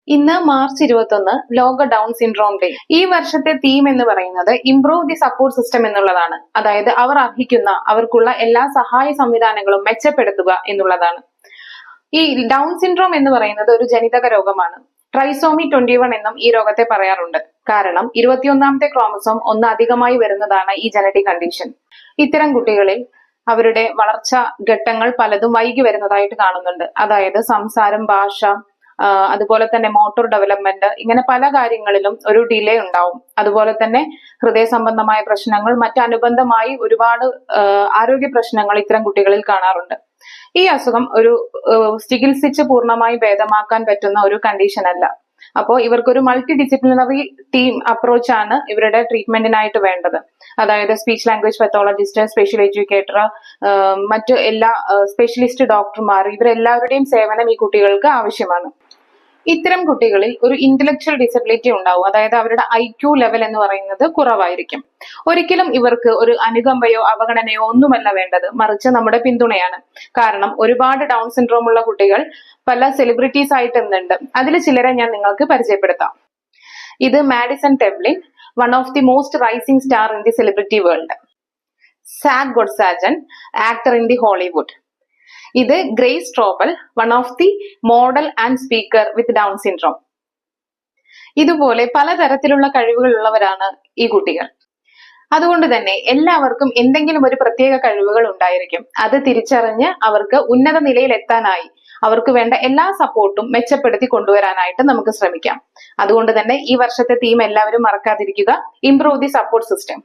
ഇന്ന് മാർച്ച് 21 ലോക down syndrome day. ഈ വർഷത്തെ തീം എന്ന് പറയുന്നത് ഇംപ്രൂവ് ദി സപ്പോർട്ട് സിസ്റ്റം എന്നുള്ളതാണ്. അതായത് അവർ അർഹിക്കുന്ന അവർക്കുള്ള എല്ലാ സഹായ സംവിധാനങ്ങളും മെച്ചപ്പെടുത്തുക എന്നുള്ളതാണ്. ഈ ഡൗൺ സിൻഡ്രോം എന്ന് പറയുന്നത് ഒരു ജനിതക രോഗമാണ്. ട്രൈസോമി 21 എന്നും ഈ രോഗത്തെ പറയാറുണ്ട്. കാരണം 21ാമത്തെ ക്രോമസോം ഒന്ന് അധികമായി വരുന്നതാണ് ഈ ജനറ്റിക് കണ്ടീഷൻ. ഇത്തരം കുട്ടികളിൽ അവരുടെ വളർച്ച ഘട്ടങ്ങൾ പലതും വൈകി വരുന്നതായിട്ട് കാണുന്നുണ്ട്. അതായത് സംസാരം, ഭാഷ, അതുപോലെ തന്നെ മോട്ടോർ ഡെവലപ്മെന്റ്, ഇങ്ങനെ പല കാര്യങ്ങളിലും ഒരു ഡിലേ ഉണ്ടാവും. അതുപോലെ തന്നെ ഹൃദയ സംബന്ധമായ പ്രശ്നങ്ങൾ, മറ്റനുബന്ധമായി ഒരുപാട് ആരോഗ്യ പ്രശ്നങ്ങൾ ഇത്തരം കുട്ടികളിൽ കാണാറുണ്ട്. ഈ അസുഖം ഒരു ചികിത്സിച്ച് പൂർണ്ണമായി ഭേദമാക്കാൻ പറ്റുന്ന ഒരു കണ്ടീഷൻ അല്ല. അപ്പോൾ ഇവർക്കൊരു മൾട്ടി ഡിസിപ്ലിനറി ടീം അപ്രോച്ച് ആണ് ഇവരുടെ ട്രീറ്റ്മെന്റിനായിട്ട് വേണ്ടത്. അതായത് speech language pathologist, special educator, മറ്റു എല്ലാ സ്പെഷ്യലിസ്റ്റ് ഡോക്ടർമാർ, ഇവരെല്ലാവരുടെയും സേവനം ഈ കുട്ടികൾക്ക് ആവശ്യമാണ്. ഇത്തരം കുട്ടികളിൽ ഒരു ഇന്റലക്ച്വൽ ഡിസബിലിറ്റി ഉണ്ടാവും. അതായത് അവരുടെ IQ ലെവൽ എന്ന് പറയുന്നത് കുറവായിരിക്കും. ഒരിക്കലും ഇവർക്ക് ഒരു അനുകമ്പയോ അവഗണനയോ ഒന്നുമല്ല വേണ്ടത്, മറിച്ച് നമ്മുടെ പിന്തുണയാണ്. കാരണം ഒരുപാട് ഡൗൺ സിൻഡ്രോം ഉള്ള കുട്ടികൾ പല സെലിബ്രിറ്റീസ് ആയിട്ട് ഇന്നുണ്ട്. അതിൽ ചിലരെ ഞാൻ നിങ്ങൾക്ക് പരിചയപ്പെടുത്താം. ഇത് Madison Tevlin, one of the most rising star in the celebrity world. Zack Gottsagen, actor in the Hollywood. ഇത് Grace Strobel, one of the model and speaker with Down syndrome. ഇതുപോലെ പലതരത്തിലുള്ള കഴിവുകൾ ഉള്ളവരാണ് ഈ കുട്ടികൾ. അതുകൊണ്ട് തന്നെ എല്ലാവർക്കും എന്തെങ്കിലും ഒരു പ്രത്യേക കഴിവുകൾ ഉണ്ടായിരിക്കും. അത് തിരിച്ചറിഞ്ഞ് അവർക്ക് ഉന്നത നിലയിൽ എത്താനായി അവർക്ക് വേണ്ട എല്ലാ സപ്പോർട്ടും മെച്ചപ്പെടുത്തി കൊണ്ടുവരാനായിട്ട് നമുക്ക് ശ്രമിക്കാം. അതുകൊണ്ട് തന്നെ ഈ വർഷത്തെ തീം എല്ലാവരും മറക്കാതിരിക്കുക, ഇംപ്രൂവ് ദി സപ്പോർട്ട് സിസ്റ്റം.